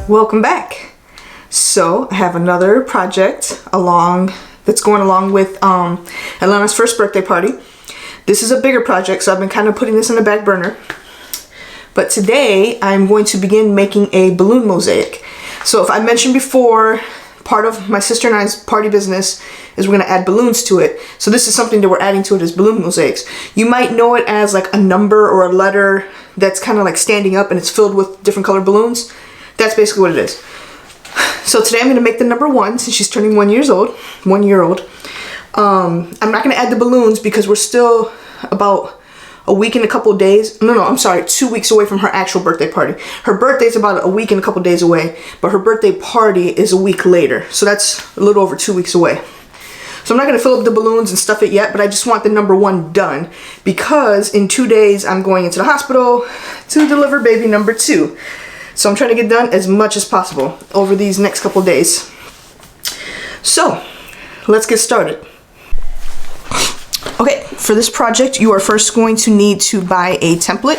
Welcome back. So I have another project that's going along with Atlanta's first birthday party. This is a bigger project, so I've been kind of putting this on the back burner. But today I'm going to begin making a balloon mosaic. So if I mentioned before, part of my sister and I's party business is we're going to add balloons to it. So this is something that we're adding to it as balloon mosaics. You might know it as like a number or a letter that's kind of like standing up and it's filled with different colored balloons. That's basically what it is. So today I'm going to make the number 1 since she's turning 1 year old. I'm not going to add the balloons because we're still about a week and a couple of days. I'm sorry, 2 weeks away from her actual birthday party. Her birthday's about a week and a couple of days away, but her birthday party is a week later. So that's a little over 2 weeks away. So I'm not going to fill up the balloons and stuff it yet, but I just want the number 1 done because in 2 days I'm going into the hospital to deliver baby number 2. So I'm trying to get done as much as possible over these next couple of days. So let's get started. Okay, for this project you are first going to need to buy a template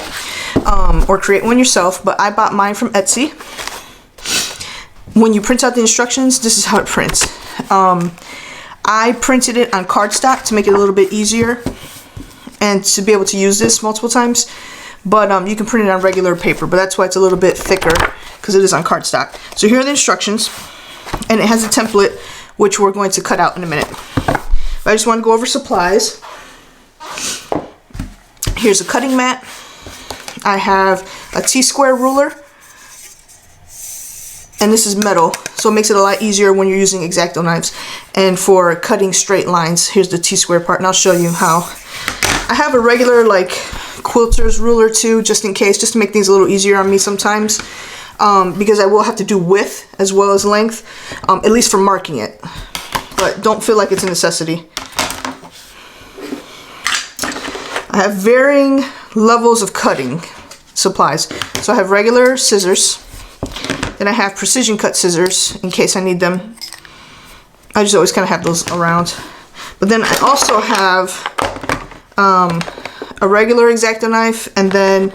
or create one yourself, but I bought mine from Etsy. When you print out the instructions, this is how it prints. I printed it on cardstock to make it a little bit easier and to be able to use this multiple times. But you can print it on regular paper, but that's why it's a little bit thicker, because it is on cardstock. So here are the instructions, and it has a template which we're going to cut out in a minute. But I just want to go over supplies. Here's a cutting mat. I have a T-square ruler, and this is metal, so it makes it a lot easier when you're using X-Acto knives. And for cutting straight lines, here's the T-square part, and I'll show you how. I have a regular like quilter's ruler too, just in case, just to make things a little easier on me sometimes, because I will have to do width as well as length, at least for marking it, but don't feel like it's a necessity. I have varying levels of cutting supplies. So I have regular scissors, then I have precision cut scissors in case I need them. I just always kind of have those around. But then I also have a regular X-Acto knife, and then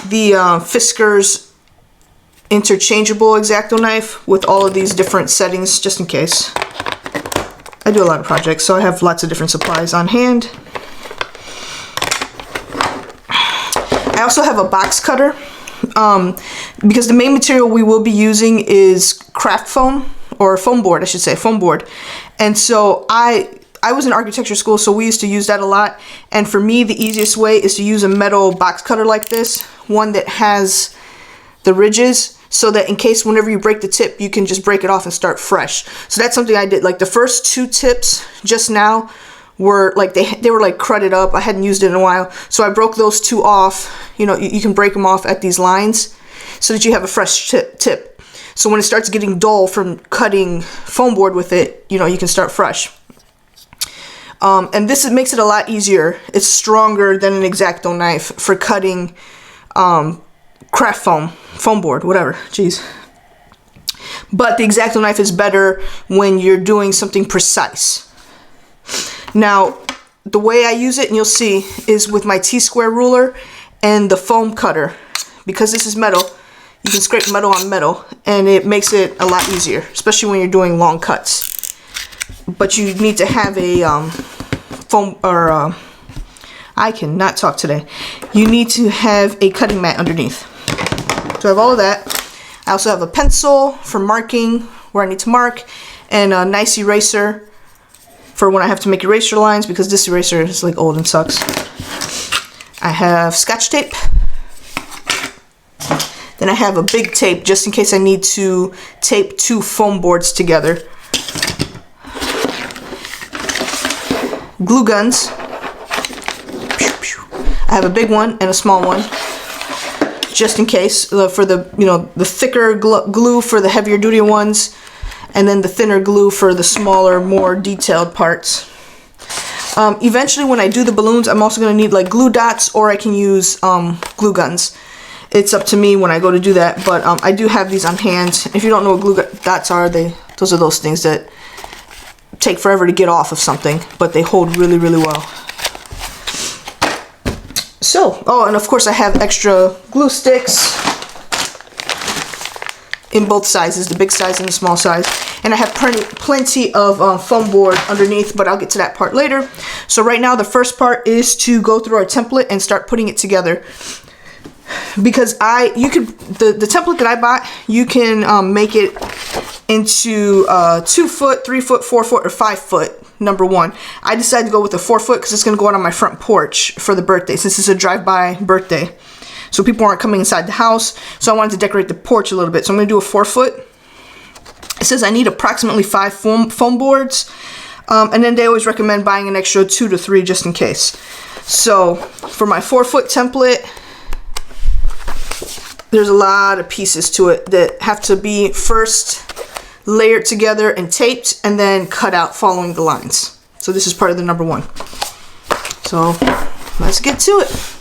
the Fiskars interchangeable X-Acto knife with all of these different settings, just in case. I do a lot of projects, so I have lots of different supplies on hand. I also have a box cutter, because the main material we will be using is craft foam, or foam board, I should say, foam board. And so I was in architecture school, so we used to use that a lot. And for me, the easiest way is to use a metal box cutter like this, one that has the ridges, so that in case whenever you break the tip, you can just break it off and start fresh. So that's something I did. Like the first 2 tips just now were like, they were like crudded up. I hadn't used it in a while. So I broke those 2 off. You know, you can break them off at these lines so that you have a fresh tip. So when it starts getting dull from cutting foam board with it, you know, you can start fresh. And this makes it a lot easier. It's stronger than an X-Acto knife for cutting craft foam board, whatever. Jeez. But the X-Acto knife is better when you're doing something precise. Now, the way I use it, and you'll see, is with my T-square ruler and the foam cutter. Because this is metal, you can scrape metal on metal, and it makes it a lot easier, especially when you're doing long cuts. But you need to have a foam, or I cannot talk today. You need to have a cutting mat underneath. So I have all of that. I also have a pencil for marking where I need to mark, and a nice eraser for when I have to make eraser lines, because this eraser is like old and sucks. I have Scotch tape. Then I have a big tape just in case I need to tape 2 foam boards together. Glue guns. I have a big one and a small one, just in case, for the, you know, the thicker glue for the heavier duty ones, and then the thinner glue for the smaller, more detailed parts. Eventually, when I do the balloons, I'm also going to need like glue dots, or I can use glue guns. It's up to me when I go to do that, but I do have these on hand. If you don't know what glue dots are, those are those things that take forever to get off of something, but they hold really, really well. So, oh, and of course I have extra glue sticks in both sizes, the big size and the small size. And I have plenty of foam board underneath, but I'll get to that part later. So right now the first part is to go through our template and start putting it together. Because the template that I bought, you can make it into 2 foot, 3 foot, 4 foot, or 5 foot. Number one, I decided to go with a 4 foot because it's going to go out on my front porch for the birthday, since it's a drive-by birthday. So people aren't coming inside the house. So I wanted to decorate the porch a little bit. So I'm going to do a 4 foot. It says I need approximately 5 foam boards. And then they always recommend buying an extra 2 to 3 just in case. So for my 4 foot template, there's a lot of pieces to it that have to be first layered together and taped and then cut out following the lines. So this is part of the number 1. So let's get to it.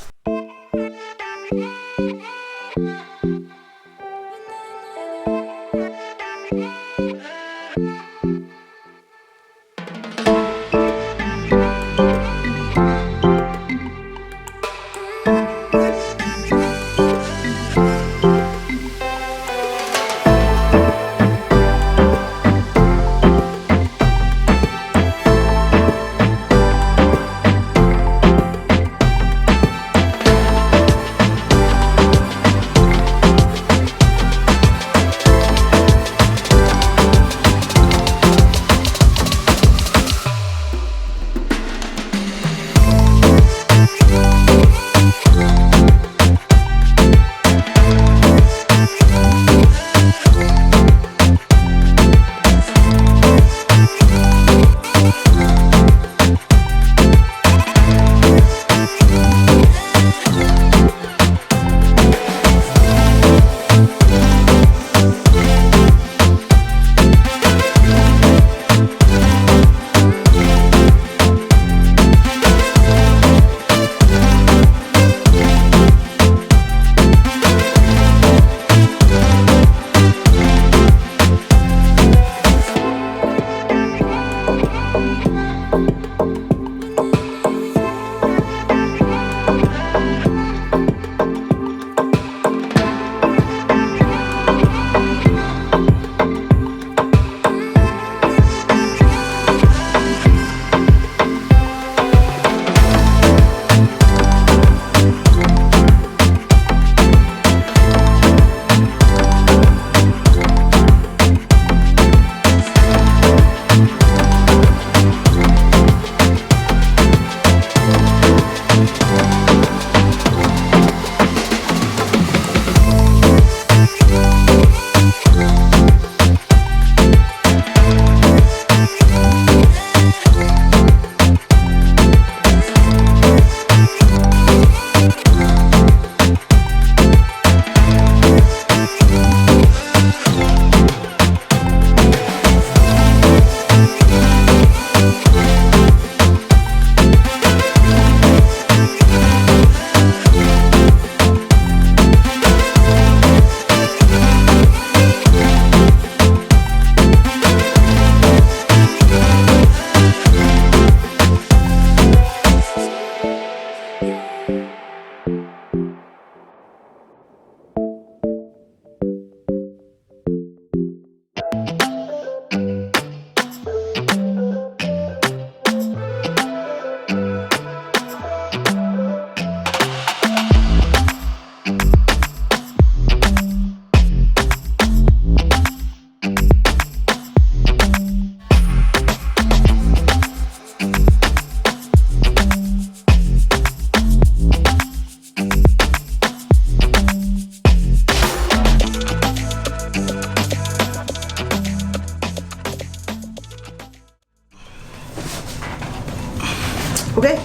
Okay,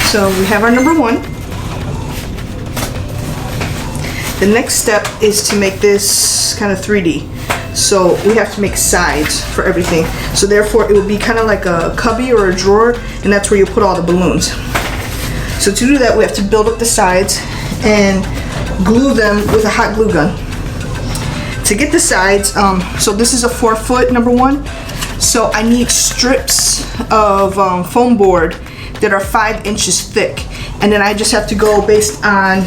so we have our number 1. The next step is to make this kind of 3D. So we have to make sides for everything. So therefore it will be kind of like a cubby or a drawer, and that's where you put all the balloons. So to do that, we have to build up the sides and glue them with a hot glue gun. To get the sides, so this is a 4 foot number 1. So I need strips of foam board that are 5 inches thick, and then I just have to go based on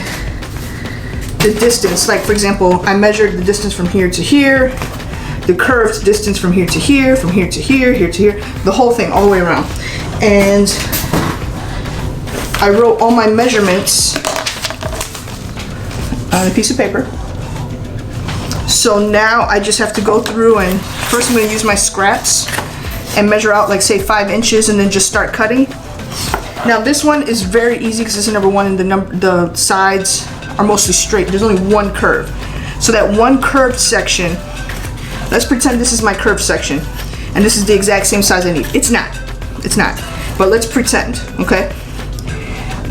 the distance. Like for example, I measured the distance from here to here, the curved distance from here to here, from here to here, here to here, the whole thing all the way around. And I wrote all my measurements on a piece of paper. So now I just have to go through and first I'm going to use my scraps and measure out like say 5 inches and then just start cutting. Now this one is very easy because it's number one and the sides are mostly straight. There's only one curve. So that one curved section, let's pretend this is my curved section and this is the exact same size I need. It's not, but let's pretend, okay?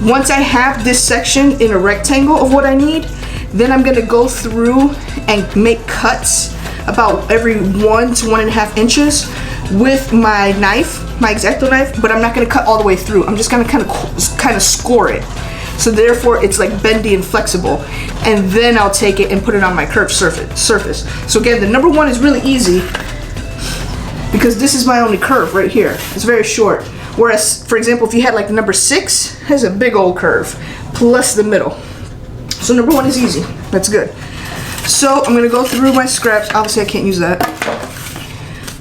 Once I have this section in a rectangle of what I need, then I'm gonna go through and make cuts about every 1 to 1.5 inches with my knife, my X-Acto knife, but I'm not gonna cut all the way through. I'm just gonna kind of score it. So therefore it's like bendy and flexible. And then I'll take it and put it on my curved surface. So again, the number one is really easy because this is my only curve right here. It's very short. Whereas, for example, if you had like the number 6, it has a big old curve, plus the middle. So number one is easy, that's good. So I'm gonna go through my scraps. Obviously I can't use that.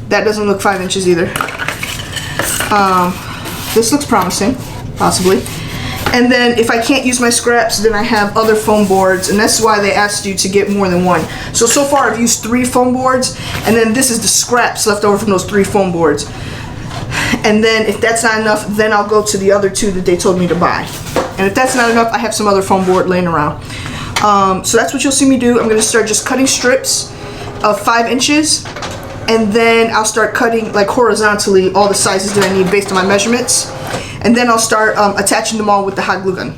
That doesn't look 5 inches either. This looks promising, possibly. And then if I can't use my scraps, then I have other foam boards, and that's why they asked you to get more than one. So far I've used 3 foam boards, and then this is the scraps left over from those 3 foam boards. And then if that's not enough, then I'll go to the other 2 that they told me to buy. And if that's not enough, I have some other foam board laying around. So that's what you'll see me do. I'm gonna start just cutting strips of 5 inches, and then I'll start cutting like horizontally all the sizes that I need based on my measurements. And then I'll start attaching them all with the hot glue gun.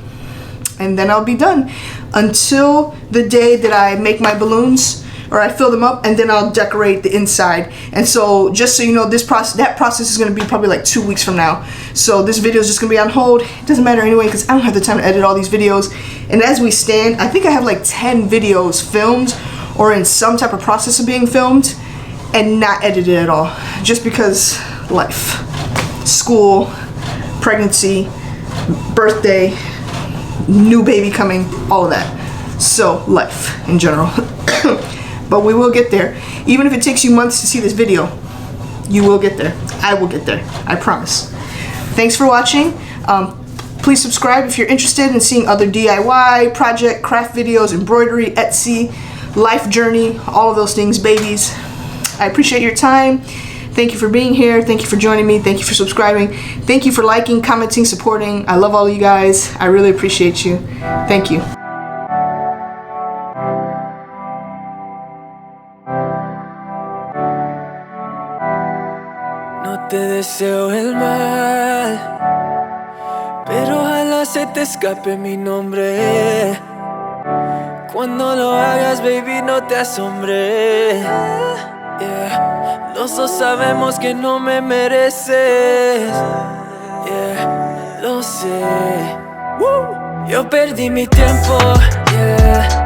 And then I'll be done until the day that I make my balloons or I fill them up, and then I'll decorate the inside. And so just so you know, that process is going to be probably like 2 weeks from now. So this video is just going to be on hold. It doesn't matter anyway because I don't have the time to edit all these videos. And as we stand, I think I have like 10 videos filmed or in some type of process of being filmed and not edited at all, just because life, school, pregnancy, birthday, new baby coming, all of that. So life in general. But we will get there. Even if it takes you months to see this video, you will get there. I will get there, I promise. Thanks for watching. Please subscribe if you're interested in seeing other DIY, project, craft videos, embroidery, Etsy, life journey, all of those things, babies. I appreciate your time. Thank you for being here. Thank you for joining me. Thank you for subscribing. Thank you for liking, commenting, supporting. I love all of you guys. I really appreciate you. Thank you. No te deseo el mal, pero ojalá se te escape mi nombre. Cuando lo hagas, baby, no te asombre. Yeah. Los dos sabemos que no me mereces. Yeah, lo sé. Yo perdí mi tiempo, yeah.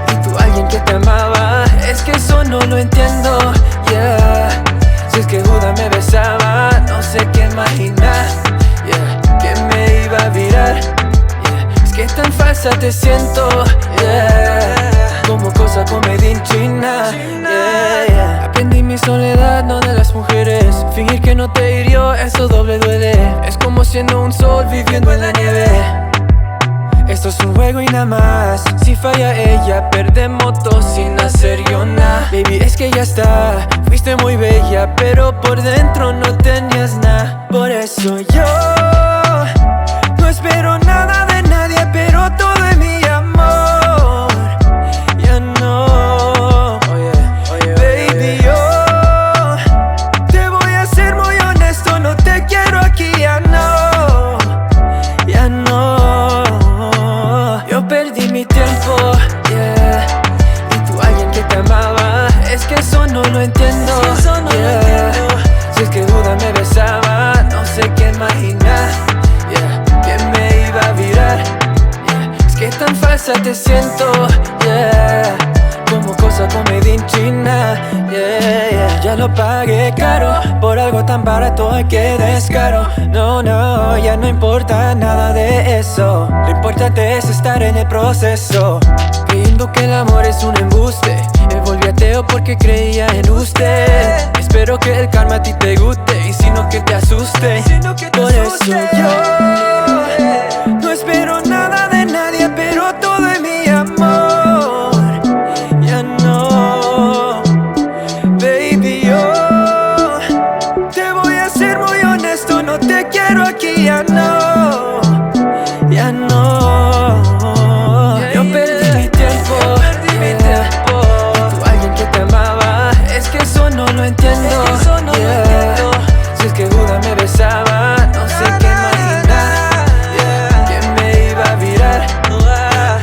Y tú alguien que te amaba. Es que eso no lo entiendo, yeah. Si es que Judas me besaba, no sé qué imaginar, yeah. Que me iba a virar, yeah. Es que tan falsa te siento, yeah. Como cosa comedia en China, yeah, yeah. Aprendí mi soledad, no de las mujeres. Fingir que no te hirió, eso doble duele. Es como siendo un sol viviendo en la nieve. Esto es un juego y nada más. Si falla ella, perdemos dos sin hacer yo nada. Baby, es que ya está. Fuiste muy bella, pero por dentro no tenías nada. Por eso yo no espero nada de nadie, pero todo es mi amor. Ya no, baby, yo te voy a ser muy honesto. No te quiero aquí, ya no, ya no. Yo perdí mi tiempo, yeah. Y tú alguien que te amaba. Es que eso no lo entiendo, yeah. Si es que Judas me besaba, no sé qué imaginar, yeah. Que me iba a virar, yeah. Es que tan falsa te siento, yeah. Como cosa comedia en China, yeah, yeah. Ya lo pagué caro, por algo tan barato hay que descaro. No, no, ya no importa nada de eso. Lo importante es estar en el proceso. pensando que el amor es un embuste. Me volví ateo porque creía en usted. Espero que el karma a ti te guste y si no que te asuste. Por eso yo no espero nada de nadie, pero todo es mi amor. Ya no, baby, yo te voy a ser muy honesto, no te quiero aquí, ya no, ya no. Yo perdí mi tiempo, tú alguien que te amaba, es que eso no lo entiendo. Si es que Judas me besaba, no sé qué imaginar, que me iba a virar.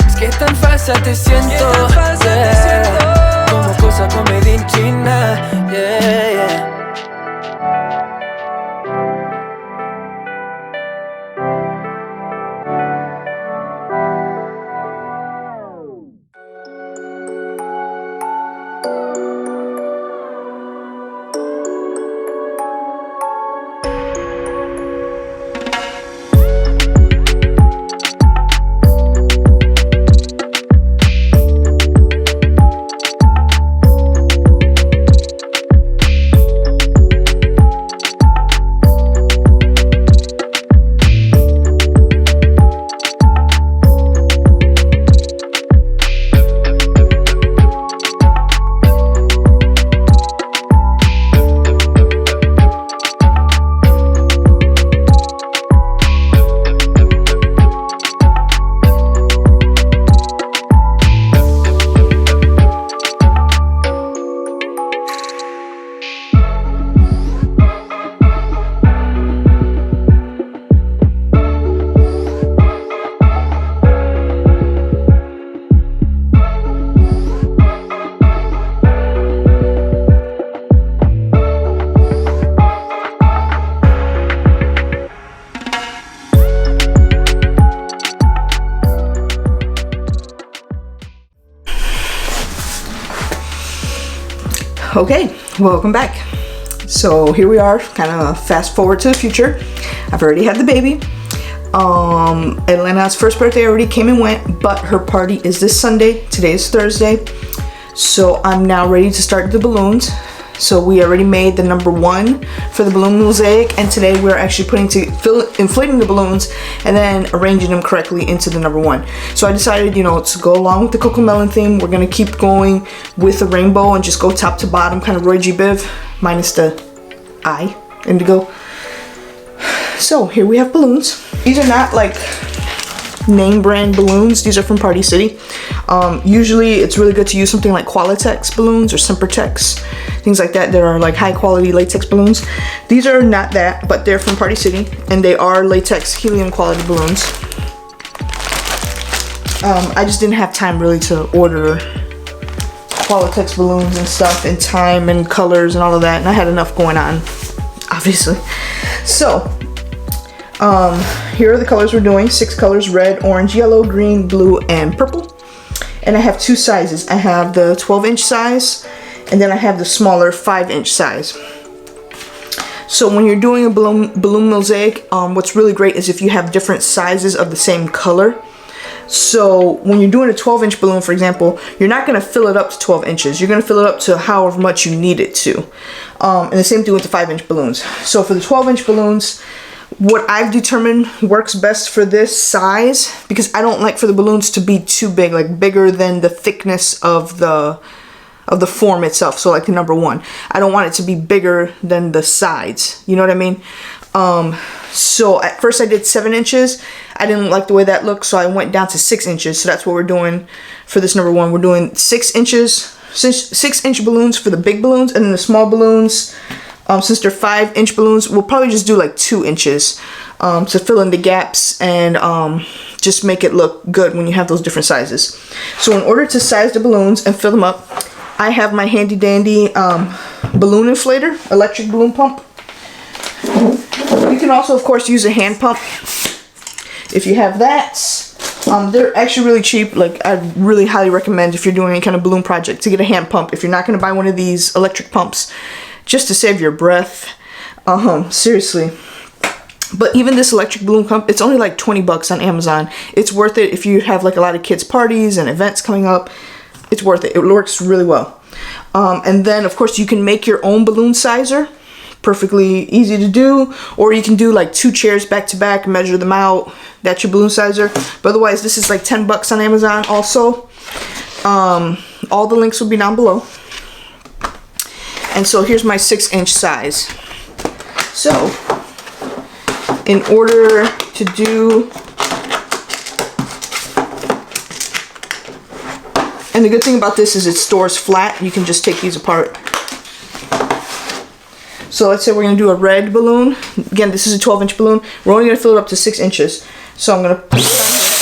Es que tan falsa te siento, como cosa comedia en China, yeah. Okay, welcome back. So here we are, kind of fast forward to the future. I've already had the baby. Atlanta's first birthday already came and went, but her party is this Sunday. Today is Thursday. So I'm now ready to start the balloons. So we already made the number 1 for the balloon mosaic, and today we're actually inflating the balloons and then arranging them correctly into the number 1. So I decided, to go along with the Cocomelon theme. We're gonna keep going with the rainbow and just go top to bottom, kind of Roy G. Biv, minus the eye, indigo. So here we have balloons. These are not like name brand balloons. These are from Party City. Usually it's really good to use something like Qualitex balloons or Sempertex, things like that. There are like high quality latex balloons. These are not that, but they're from Party City and they are latex helium quality balloons. I just didn't have time really to order Qualitex balloons and stuff in time and colors and all of that, and I had enough going on, obviously. So here are the colors we're doing. 6 colors: red, orange, yellow, green, blue, and purple. And I have 2 sizes. I have the 12-inch size, and then I have the smaller 5-inch size. So when you're doing a balloon mosaic, what's really great is if you have different sizes of the same color. So when you're doing a 12-inch balloon, for example, you're not going to fill it up to 12 inches. You're going to fill it up to however much you need it to. And the same thing with the 5-inch balloons. So for the 12-inch balloons, what I've determined works best for this size, because I don't like for the balloons to be too big, like bigger than the thickness of the form itself. So like the number 1, I don't want it to be bigger than the sides. You know what I mean? So at first I did 7 inches. I didn't like the way that looked, so I went down to 6 inches. So that's what we're doing for this number 1. We're doing 6 inches, 6-inch balloons for the big balloons, and then the small balloons, since they're 5-inch balloons, we'll probably just do like 2 inches to fill in the gaps and just make it look good when you have those different sizes. So in order to size the balloons and fill them up, I have my handy dandy balloon inflator, electric balloon pump. You can also, of course, use a hand pump if you have that. They're actually really cheap. Like, I really highly recommend, if you're doing any kind of balloon project, to get a hand pump if you're not going to buy one of these electric pumps, just to save your breath. Seriously. But even this electric balloon pump, it's only like 20 bucks on Amazon. It's worth it if you have like a lot of kids parties and events coming up. It's worth it. It works really well. And then of course you can make your own balloon sizer. Perfectly easy to do. Or you can do like 2 chairs back to back, measure them out. That's your balloon sizer. But otherwise this is like 10 bucks on Amazon also. All the links will be down below. And so here's my 6-inch size. So in order to do, and the good thing about this is it stores flat. You can just take these apart. So let's say we're going to do a red balloon. Again, this is a 12-inch balloon. We're only going to fill it up to 6 inches. So I'm going to put it on here.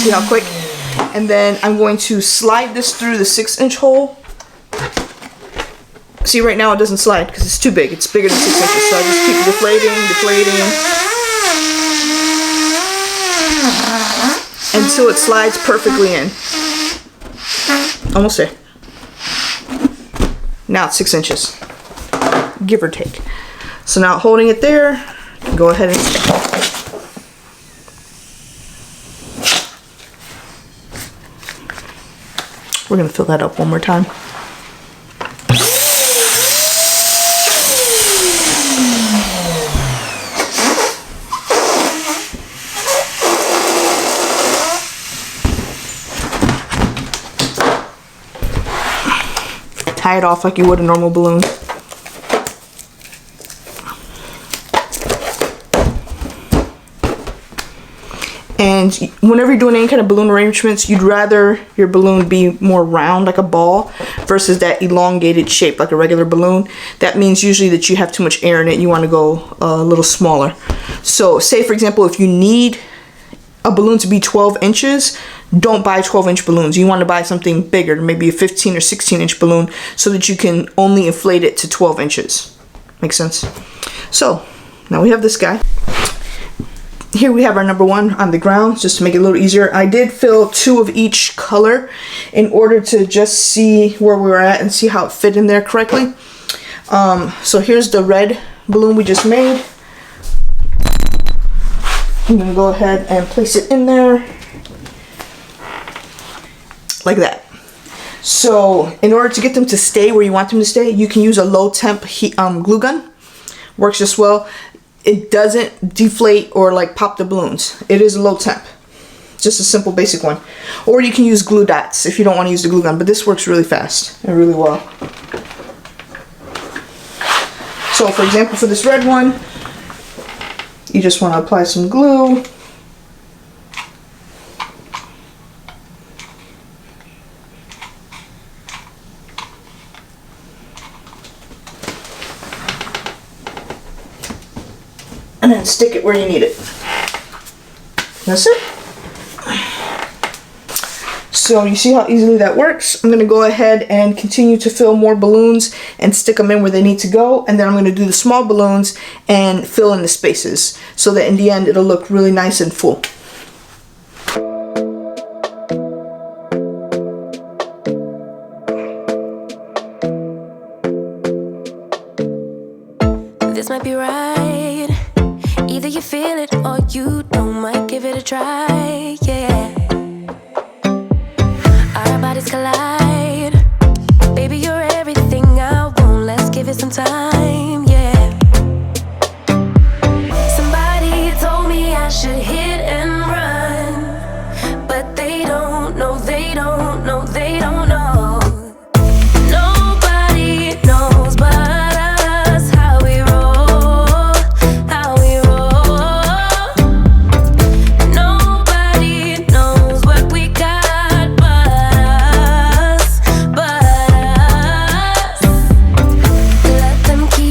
See how quick? And then I'm going to slide this through the 6-inch hole. See, right now it doesn't slide because it's too big. It's bigger than 6 inches. So I just keep deflating. Until it slides perfectly in. Almost there. Now it's 6 inches. Give or take. So now holding it there, go ahead and stick. We're going to fill that up one more time. Tie it off like you would a normal balloon. And whenever you're doing any kind of balloon arrangements, you'd rather your balloon be more round like a ball versus that elongated shape like a regular balloon. That means usually that you have too much air in it. You want to go a little smaller. So say for example, if you need a balloon to be 12 inches, don't buy 12-inch balloons. You want to buy something bigger, maybe a 15 or 16-inch balloon, so that you can only inflate it to 12 inches. Makes sense? So now we have this guy. Here we have our number 1 on the ground, just to make it a little easier. I did fill 2 of each color in order to just see where we were at and see how it fit in there correctly. So here's the red balloon we just made. I'm going to go ahead and place it in there. Like that. So in order to get them to stay where you want them to stay, you can use a low temp glue gun. Works just well. It doesn't deflate or like pop the balloons. It is a low temp. Just a simple basic one. Or you can use glue dots if you don't want to use the glue gun, but this works really fast and really well. So for example, for this red one, you just want to apply some glue. And then stick it where you need it. That's it. So you see how easily that works. I'm going to go ahead and continue to fill more balloons and stick them in where they need to go. And then I'm going to do the small balloons and fill in the spaces so that in the end it'll look really nice and full. This might be right. Either you feel it or you don't. Might give it a try, yeah. Our bodies collide. Baby, you're everything I want. Let's give it some time, yeah. Somebody told me I should hit and run, but they don't know, they don't know, they don't know. Nobody knows but us how we roll, how we roll. Nobody knows what we got but us, but us. Let them keep